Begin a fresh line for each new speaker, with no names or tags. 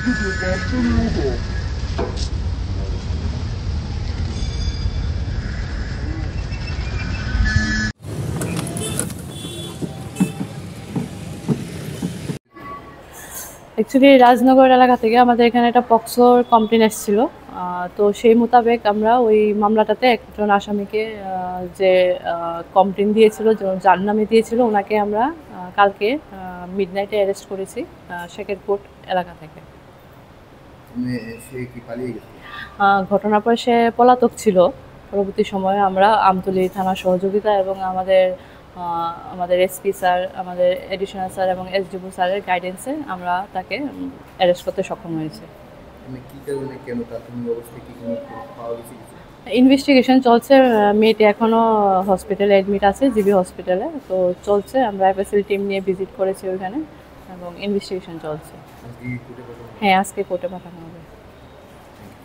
Actually Rajnagar এলাকা থেকে আমাদের এখানে একটা পক্সোর কমপ্লেন এসেছিল। তো সেই মোতাবেক আমরা ওই মামলাটাতে একজন আসামিকে যে কমপ্লেন দিয়েছিল, যার নামে দিয়েছিল, ওনাকে আমরা কালকে মিডনাইটে অ্যারেস্ট করেছি শেখেরকোট এলাকা থেকে। ঘটনার পর সে পলাতক ছিল। পরবর্তী সময়ে আমরা আমতলী থানার সহযোগিতা এবং আমাদের এসপি স্যার, আমাদের এডিশনাল স্যার এবং এসডিপো স্যারের গাইডেন্সে আমরা তাকে অ্যারেস্ট করতে সক্ষম হয়েছি। ইনভেস্টিগেশন চলছে। মেয়েটি এখনও হসপিটালে অ্যাডমিট আছে, জিবি হসপিটালে। তো চলছে, আমরা এফএসএল টিম নিয়ে ভিজিট করেছি ওইখানে এবং ইনভেস্টিগেশন চলছে। হ্যাঁ, আজকে কোর্টে পাঠানো হবে।